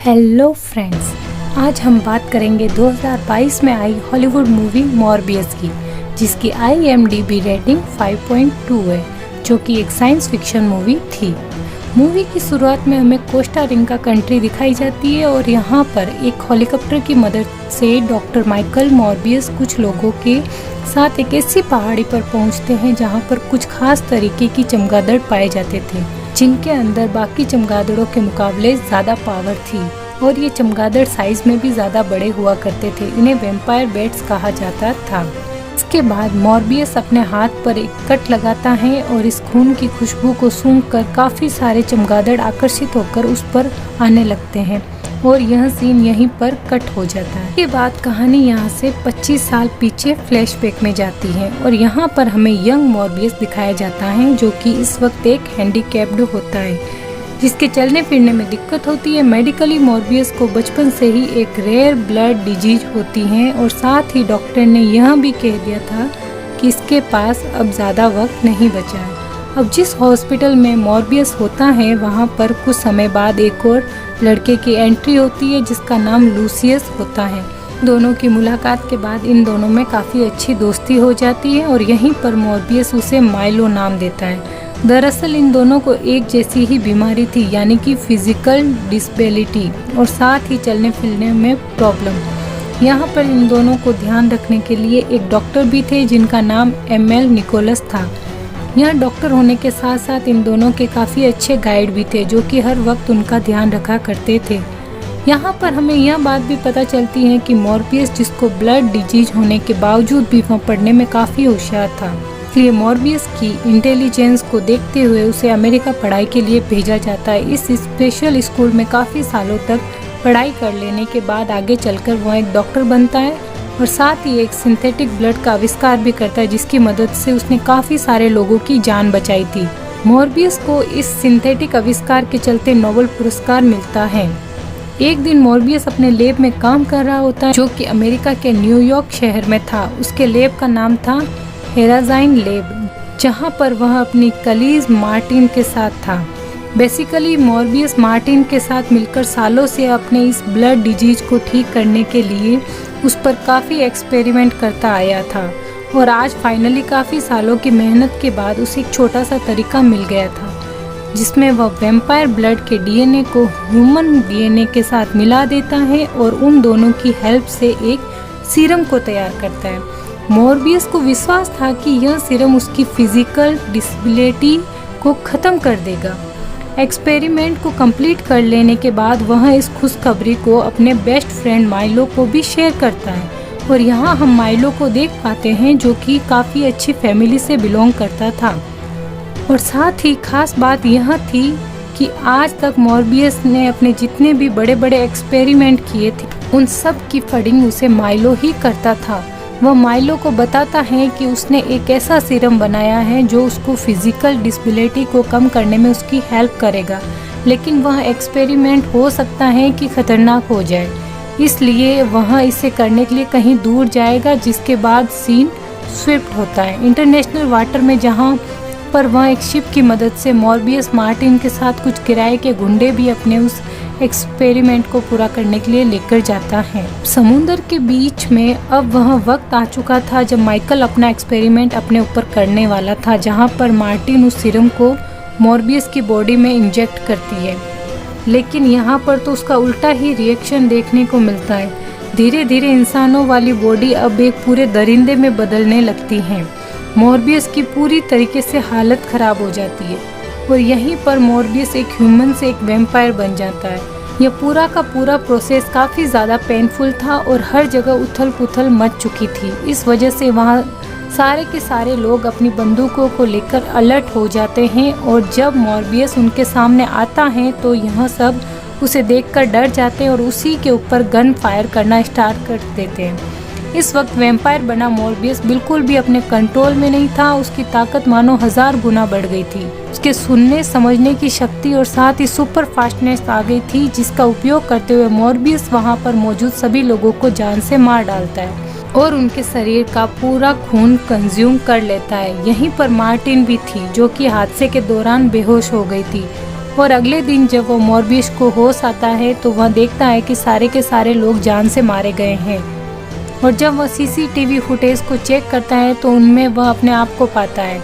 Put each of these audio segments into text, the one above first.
Hello friends, आज हम बात करेंगे 2022 में आई हॉलीवुड मूवी मॉर्बियस की, जिसकी IMDb रेटिंग 5.2 है, जो कि एक साइंस फिक्शन मूवी थी। मूवी की शुरुआत में हमें कोस्टा रिका कंट्री दिखाई जाती है और यहाँ पर एक हेलीकॉप्टर की मदद से डॉक्टर माइकल मॉर्बियस कुछ लोगों के साथ एक ऐसी पहाड़ी पर पहुँचते हैं जहाँ पर कुछ खास तरीके की चमगादड़ पाए जाते थे, जिनके अंदर बाकी चमगादड़ों के मुकाबले ज़्यादा पावर थी और ये चमगादड़ साइज में भी ज़्यादा बड़े हुआ करते थे। इन्हें वैम्पायर बैट्स कहा जाता था। इसके बाद मॉर्बियस अपने हाथ पर एक कट लगाता है और इस खून की खुशबू को सूंघकर काफ़ी सारे चमगादड़ आकर्षित होकर उस पर आने लगते हैं और यह सीन यहीं पर कट हो जाता है। इसके बाद कहानी यहाँ से 25 साल पीछे फ्लैशबैक में जाती है और यहाँ पर हमें यंग मॉर्बियस दिखाया जाता है, जो कि इस वक्त एक हैंडीकैप्ड होता है, जिसके चलने फिरने में दिक्कत होती है। मेडिकली मॉर्बियस को बचपन से ही एक रेयर ब्लड डिजीज होती है और साथ ही डॉक्टर ने यह भी कह दिया था कि इसके पास अब ज़्यादा वक्त नहीं बचा है। अब जिस हॉस्पिटल में मॉर्बियस होता है वहाँ पर कुछ समय बाद एक और लड़के की एंट्री होती है, जिसका नाम लूसियस होता है। दोनों की मुलाकात के बाद इन दोनों में काफ़ी अच्छी दोस्ती हो जाती है और यहीं पर मॉर्बियस उसे माइलो नाम देता है। दरअसल इन दोनों को एक जैसी ही बीमारी थी, यानी कि फिजिकल डिसेबिलिटी और साथ ही चलने फिरने में प्रॉब्लम। यहाँ पर इन दोनों को ध्यान रखने के लिए एक डॉक्टर भी थे, जिनका नाम ML निकोलस था। यहाँ डॉक्टर होने के साथ साथ इन दोनों के काफ़ी अच्छे गाइड भी थे, जो कि हर वक्त उनका ध्यान रखा करते थे। यहाँ पर हमें यह बात भी पता चलती है कि मॉर्बियस, जिसको ब्लड डिजीज होने के बावजूद भी वह पढ़ने में काफ़ी होशियार था, इसलिए मॉर्बियस की इंटेलिजेंस को देखते हुए उसे अमेरिका पढ़ाई के लिए भेजा जाता है। इस स्पेशल स्कूल में काफ़ी सालों तक पढ़ाई कर लेने के बाद आगे चलकर वह एक डॉक्टर बनता है और साथ ही एक सिंथेटिक ब्लड का आविष्कार भी करता है, जिसकी मदद से उसने काफ़ी सारे लोगों की जान बचाई थी। मॉर्बियस को इस सिंथेटिक आविष्कार के चलते नोबेल पुरस्कार मिलता है। एक दिन मॉर्बियस अपने लैब में काम कर रहा होता है, जो कि अमेरिका के न्यूयॉर्क शहर में था। उसके लैब का नाम था हेराजाइन लैब, जहां पर वह अपनी कलीग मार्टिन के साथ था। बेसिकली मॉर्बियस मार्टिन के साथ मिलकर सालों से अपने इस ब्लड डिजीज को ठीक करने के लिए उस पर काफ़ी एक्सपेरिमेंट करता आया था और आज फाइनली काफ़ी सालों की मेहनत के बाद उसे एक छोटा सा तरीका मिल गया था, जिसमें वह वैम्पायर ब्लड के DNA को ह्यूमन DNA के साथ मिला देता है और उन दोनों की हेल्प से एक सीरम को तैयार करता है। मॉर्बियस को विश्वास था कि यह सीरम उसकी फिजिकल डिसेबिलिटी को ख़त्म कर देगा। एक्सपेरिमेंट को कंप्लीट कर लेने के बाद वह इस खुशखबरी को अपने बेस्ट फ्रेंड माइलो को भी शेयर करता है और यहाँ हम माइलो को देख पाते हैं, जो कि काफ़ी अच्छी फैमिली से बिलोंग करता था। और साथ ही खास बात यह थी कि आज तक मॉर्बियस ने अपने जितने भी बड़े बड़े एक्सपेरिमेंट किए थे, उन सब की फंडिंग उसे माइलो ही करता था। वह माइलो को बताता है कि उसने एक ऐसा सीरम बनाया है जो उसको फिजिकल डिसेबिलिटी को कम करने में उसकी हेल्प करेगा, लेकिन वह एक्सपेरिमेंट हो सकता है कि खतरनाक हो जाए, इसलिए वह इसे करने के लिए कहीं दूर जाएगा। जिसके बाद सीन स्विफ्ट होता है इंटरनेशनल वाटर में, जहां पर वह एक शिप की मदद से मॉर्बियस मार्टिन के साथ कुछ किराए के गुंडे भी अपने उस एक्सपेरिमेंट को पूरा करने के लिए लेकर जाता है। समुद्र के बीच में अब वह वक्त आ चुका था जब माइकल अपना एक्सपेरिमेंट अपने ऊपर करने वाला था, जहां पर मार्टिन उस सीरम को मॉर्बियस की बॉडी में इंजेक्ट करती है, लेकिन यहाँ पर तो उसका उल्टा ही रिएक्शन देखने को मिलता है। धीरे धीरे इंसानों वाली बॉडी अब एक पूरे दरिंदे में बदलने लगती है। मॉर्बियस की पूरी तरीके से हालत खराब हो जाती है और यहीं पर मॉर्बियस एक ह्यूमन से एक वैम्पायर बन जाता है। यह पूरा का पूरा प्रोसेस काफ़ी ज़्यादा पेनफुल था और हर जगह उथल पुथल मच चुकी थी। इस वजह से वहाँ सारे के सारे लोग अपनी बंदूकों को लेकर अलर्ट हो जाते हैं और जब मॉर्बियस उनके सामने आता है तो यह सब उसे देखकर डर जाते हैं और उसी के ऊपर गन फायर करना स्टार्ट कर देते हैं। इस वक्त वैम्पायर बना मॉर्बियस बिल्कुल भी अपने कंट्रोल में नहीं था। उसकी ताकत मानो 1000 गुना बढ़ गई थी। उसके सुनने समझने की शक्ति और साथ ही सुपर फास्टनेस आ गई थी, जिसका उपयोग करते हुए मॉर्बियस वहां पर मौजूद सभी लोगों को जान से मार डालता है और उनके शरीर का पूरा खून कंज्यूम कर लेता है। यहीं पर मार्टिन भी थी, जो कि हादसे के दौरान बेहोश हो गई थी। और अगले दिन जब वो मॉर्बियस को होश आता है तो वह देखता है कि सारे के सारे लोग जान से मारे गए हैं। और जब वह सीसीटीवी फुटेज को चेक करता है तो उनमें वह अपने आप को पाता है।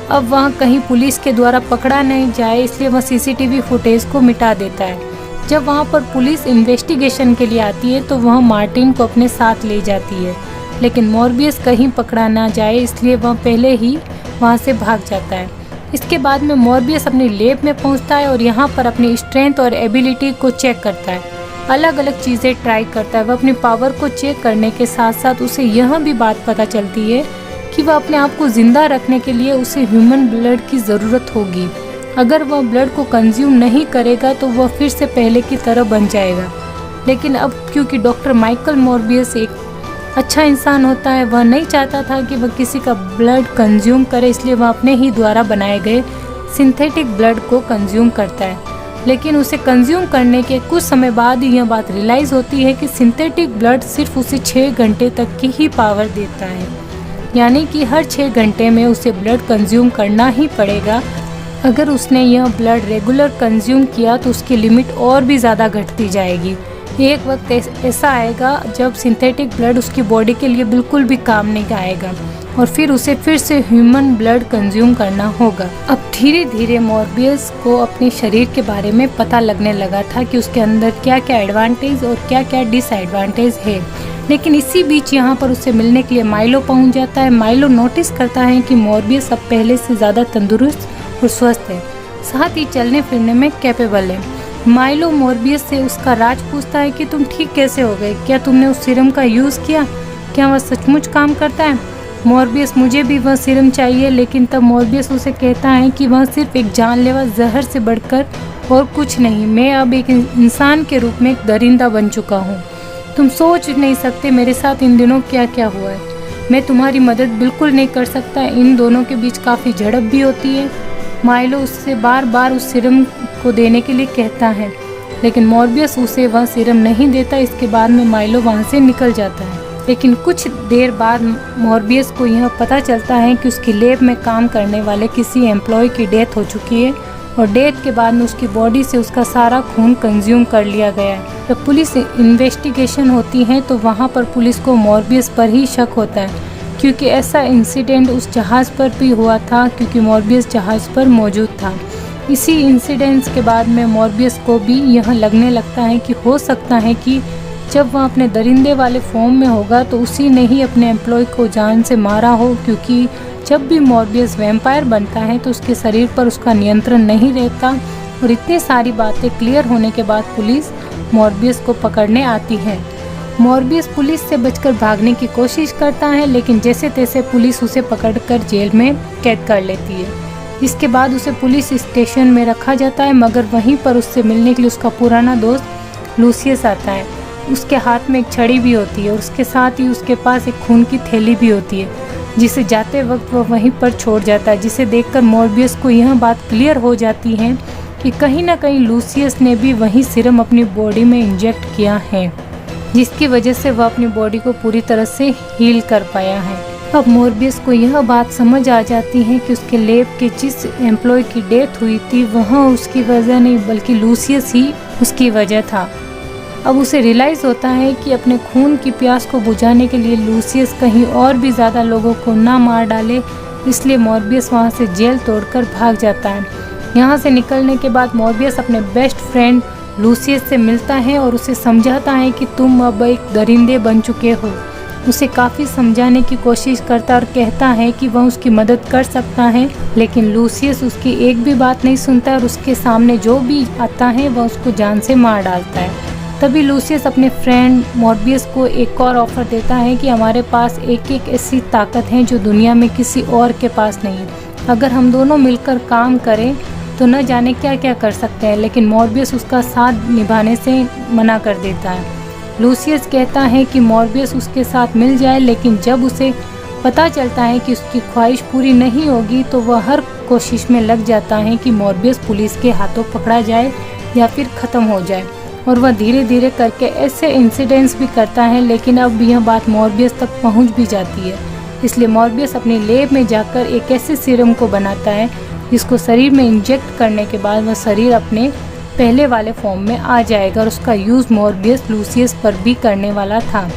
अब वह कहीं पुलिस के द्वारा पकड़ा नहीं जाए इसलिए वह सीसीटीवी फुटेज को मिटा देता है। जब वहाँ पर पुलिस इन्वेस्टिगेशन के लिए आती है तो वह मार्टिन को अपने साथ ले जाती है, लेकिन मॉर्बियस कहीं पकड़ा ना जाए इसलिए वह पहले ही वहाँ से भाग जाता है। इसके बाद में मॉर्बियस अपनी लैब में पहुँचता है और यहाँ पर अपनी स्ट्रेंथ और एबिलिटी को चेक करता है, अलग अलग चीज़ें ट्राई करता है। वह अपनी पावर को चेक करने के साथ साथ उसे यह भी बात पता चलती है कि वह अपने आप को ज़िंदा रखने के लिए उसे ह्यूमन ब्लड की ज़रूरत होगी। अगर वह ब्लड को कंज्यूम नहीं करेगा तो वह फिर से पहले की तरह बन जाएगा। लेकिन अब क्योंकि डॉक्टर माइकल मॉर्बियस एक अच्छा इंसान होता है, वह नहीं चाहता था कि वह किसी का ब्लड कंज्यूम करे, इसलिए वह अपने ही द्वारा बनाए गए सिंथेटिक ब्लड को कंज्यूम करता है। लेकिन उसे कंज्यूम करने के कुछ समय बाद यह बात रियलाइज़ होती है कि सिंथेटिक ब्लड सिर्फ उसे 6 घंटे तक की ही पावर देता है, यानी कि हर 6 घंटे में उसे ब्लड कंज्यूम करना ही पड़ेगा। अगर उसने यह ब्लड रेगुलर कंज्यूम किया तो उसकी लिमिट और भी ज़्यादा घटती जाएगी। एक वक्त ऐसा आएगा जब सिंथेटिक ब्लड उसकी बॉडी के लिए बिल्कुल भी काम नहीं आएगा और फिर उसे फिर से ह्यूमन ब्लड कंज्यूम करना होगा। अब धीरे धीरे मॉर्बियस को अपने शरीर के बारे में पता लगने लगा था कि उसके अंदर क्या क्या एडवांटेज और क्या क्या डिसएडवांटेज है। लेकिन इसी बीच यहाँ पर उसे मिलने के लिए माइलो पहुँच जाता है। माइलो नोटिस करता है कि मॉर्बियस अब पहले से ज़्यादा तंदुरुस्त और स्वस्थ है, साथ ही चलने फिरने में कैपेबल है। माइलो मॉर्बियस से उसका राज पूछता है कि तुम ठीक कैसे हो गए, क्या तुमने उस सीरम का यूज़ किया, क्या वह सचमुच काम करता है। मॉर्बियस मुझे भी वह सीरम चाहिए, लेकिन तब मॉर्बियस उसे कहता है कि वह सिर्फ एक जानलेवा जहर से बढ़कर और कुछ नहीं, मैं अब एक इंसान के रूप में एक दरिंदा बन चुका हूँ। तुम सोच नहीं सकते मेरे साथ इन दिनों क्या क्या हुआ है। मैं तुम्हारी मदद बिल्कुल नहीं कर सकता। इन दोनों के बीच काफ़ी झड़प भी होती है। माइलो उससे बार बार उस सीरम को देने के लिए कहता है, लेकिन मॉर्बियस उसे वह सीरम नहीं देता। इसके बाद में माइलो वहाँ से निकल जाता है। लेकिन कुछ देर बाद मॉर्बियस को यह पता चलता है कि उसकी लैब में काम करने वाले किसी एम्प्लॉय की डेथ हो चुकी है और डेथ के बाद में उसकी बॉडी से उसका सारा खून कंज्यूम कर लिया गया है। जब पुलिस इन्वेस्टिगेशन होती है तो वहाँ पर पुलिस को मॉर्बियस पर ही शक होता है, क्योंकि ऐसा इंसिडेंट उस जहाज़ पर भी हुआ था, क्योंकि मॉर्बियस जहाज़ पर मौजूद था। इसी इंसिडेंट्स के बाद में मॉर्बियस को भी यह लगने लगता है कि हो सकता है कि जब वह अपने दरिंदे वाले फॉर्म में होगा तो उसी ने ही अपने एम्प्लॉय को जान से मारा हो, क्योंकि जब भी मॉर्बियस वैम्पायर बनता है तो उसके शरीर पर उसका नियंत्रण नहीं रहता। और इतनी सारी बातें क्लियर होने के बाद पुलिस मॉर्बियस को पकड़ने आती है। मॉर्बियस पुलिस से बचकर भागने की कोशिश करता है, लेकिन जैसे तैसे पुलिस उसे पकड़कर जेल में कैद कर लेती है। इसके बाद उसे पुलिस स्टेशन में रखा जाता है, मगर वहीं पर उससे मिलने के लिए उसका पुराना दोस्त लूसियस आता है। उसके हाथ में एक छड़ी भी होती है और उसके साथ ही उसके पास एक खून की थैली भी होती है, जिसे जाते वक्त वह वहीं पर छोड़ जाता है। जिसे देखकर मॉर्बियस को यह बात क्लियर हो जाती है कि कहीं ना कहीं लूसियस ने भी वही सीरम अपनी बॉडी में इंजेक्ट किया है, जिसकी वजह से वह अपनी बॉडी को पूरी तरह से हील कर पाया है। अब मॉर्बियस को यह बात समझ आ जाती है कि उसके लैब के जिस एम्प्लॉय की डेथ हुई थी वह उसकी वजह नहीं बल्कि लूसियस ही उसकी वजह था। अब उसे रियलाइज़ होता है कि अपने खून की प्यास को बुझाने के लिए लूसियस कहीं और भी ज़्यादा लोगों को ना मार डाले, इसलिए मॉर्बियस वहाँ से जेल तोड़कर भाग जाता है। यहाँ से निकलने के बाद मॉर्बियस अपने बेस्ट फ्रेंड लूसियस से मिलता है और उसे समझाता है कि तुम अब एक दरिंदे बन चुके हो। उसे काफ़ी समझाने की कोशिश करता और कहता है कि वह उसकी मदद कर सकता है, लेकिन लूसियस उसकी एक भी बात नहीं सुनता और उसके सामने जो भी आता है वह उसको जान से मार डालता है। तभी लूसियस अपने फ्रेंड मॉर्बियस को एक और ऑफ़र देता है कि हमारे पास एक ऐसी ताकत है जो दुनिया में किसी और के पास नहीं है। अगर हम दोनों मिलकर काम करें तो न जाने क्या क्या कर सकते हैं, लेकिन मॉर्बियस उसका साथ निभाने से मना कर देता है। लूसियस कहता है कि मॉर्बियस उसके साथ मिल जाए, लेकिन जब उसे पता चलता है कि उसकी ख्वाहिश पूरी नहीं होगी तो वह हर कोशिश में लग जाता है कि मॉर्बियस पुलिस के हाथों पकड़ा जाए या फिर ख़त्म हो जाए। और वह धीरे धीरे करके ऐसे इंसिडेंट्स भी करता है, लेकिन अब यह बात मॉर्बियस तक पहुंच भी जाती है। इसलिए मॉर्बियस अपनी लैब में जाकर एक ऐसे सीरम को बनाता है जिसको शरीर में इंजेक्ट करने के बाद वह शरीर अपने पहले वाले फॉर्म में आ जाएगा और उसका यूज़ मॉर्बियस लूसियस पर भी करने वाला था।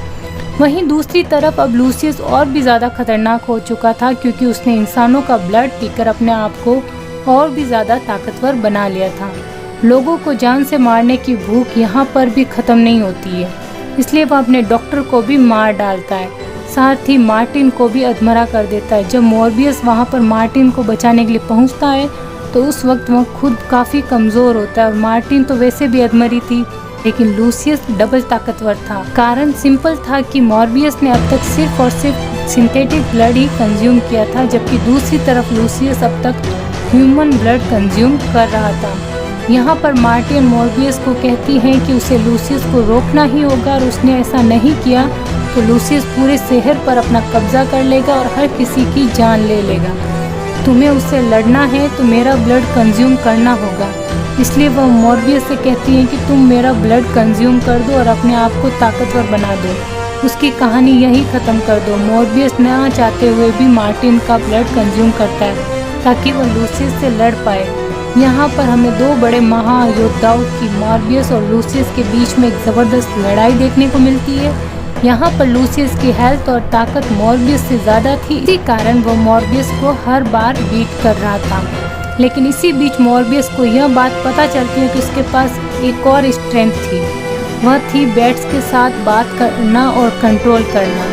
वहीं दूसरी तरफ अब लूसियस और भी ज़्यादा खतरनाक हो चुका था, क्योंकि उसने इंसानों का ब्लड पीकर अपने आप को और भी ज़्यादा ताकतवर बना लिया था। लोगों को जान से मारने की भूख यहाँ पर भी ख़त्म नहीं होती है, इसलिए वह अपने डॉक्टर को भी मार डालता है, साथ ही मार्टिन को भी अधमरा कर देता है। जब मॉर्बियस वहाँ पर मार्टिन को बचाने के लिए पहुँचता है तो उस वक्त वह खुद काफ़ी कमज़ोर होता है और मार्टिन तो वैसे भी अधमरी थी, लेकिन लूसियस डबल ताकतवर था। कारण सिंपल था कि मॉर्बियस ने अब तक सिर्फ और सिर्फ सिंथेटिक ब्लड ही कंज्यूम किया था, जबकि दूसरी तरफ लूसियस अब तक ह्यूमन ब्लड कंज्यूम कर रहा था। यहाँ पर मार्टिन मॉर्बियस को कहती हैं कि उसे लूसियस को रोकना ही होगा और उसने ऐसा नहीं किया तो लूसियस पूरे शहर पर अपना कब्जा कर लेगा और हर किसी की जान ले लेगा। तुम्हें उससे लड़ना है तो मेरा ब्लड कंज्यूम करना होगा। इसलिए वह मॉर्बियस से कहती हैं कि तुम मेरा ब्लड कंज्यूम कर दो और अपने आप को ताकतवर बना दो। उसकी कहानी यही ख़त्म कर दो। मॉर्बियस ना चाहते हुए भी मार्टिन का ब्लड कंज्यूम करता है ताकि वह लूसियस से लड़ पाए। यहाँ पर हमें दो बड़े महायोद्धाओं की मॉर्बियस और लूसियस के बीच में एक ज़बरदस्त लड़ाई देखने को मिलती है। यहाँ पर लूसियस की हेल्थ और ताकत मॉर्बियस से ज़्यादा थी, इसी कारण वो मॉर्बियस को हर बार बीट कर रहा था। लेकिन इसी बीच मॉर्बियस को यह बात पता चलती है कि उसके पास एक और स्ट्रेंथ थी, वह थी बैट्स के साथ बात करना और कंट्रोल करना,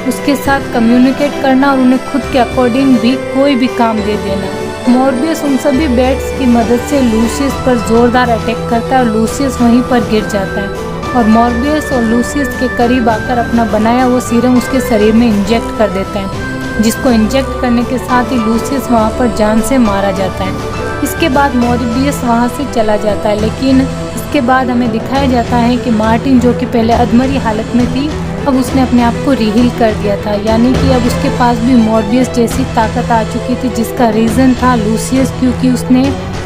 उसके साथ कम्युनिकेट करना और उन्हें खुद के अकॉर्डिंग भी कोई भी काम दे देना। मॉर्बियस उन सभी बैट्स की मदद से लूसियस पर ज़ोरदार अटैक करता है और लूसियस वहीं पर गिर जाता है और मॉर्बियस और लूसियस के करीब आकर अपना बनाया वो सीरम उसके शरीर में इंजेक्ट कर देता है, जिसको इंजेक्ट करने के साथ ही लूसियस वहाँ पर जान से मारा जाता है। इसके बाद मॉर्बियस वहाँ से चला जाता है, लेकिन इसके बाद हमें दिखाया जाता है कि मार्टिन, जो कि पहले अधमरी हालत में थी, अब उसने अपने आप को रीहील कर दिया था, यानी कि अब उसके पास भी मॉर्बियस जैसी ताकत आ चुकी थी, जिसका रीज़न था लूसियस, क्योंकि उसने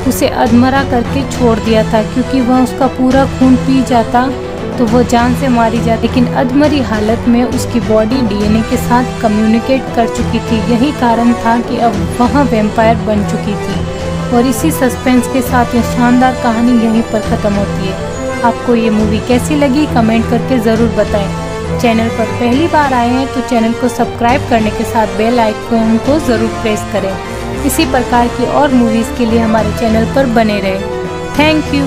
उसे अधमरा करके छोड़ दिया था। क्योंकि वह उसका पूरा खून पी जाता तो वो जान से मारी जाती, लेकिन अधमरी हालत में उसकी बॉडी डीएनए के साथ कम्युनिकेट कर चुकी थी। यही कारण था कि अब वह वैम्पायर बन चुकी थी। और इसी सस्पेंस के साथ ये शानदार कहानी यहीं पर ख़त्म होती है। आपको ये मूवी कैसी लगी कमेंट करके ज़रूर बताएं। चैनल पर पहली बार आए हैं तो चैनल को सब्सक्राइब करने के साथ बेल आइकन को ज़रूर प्रेस करें। इसी प्रकार की और मूवीज़ के लिए हमारे चैनल पर बने रहें। Thank you.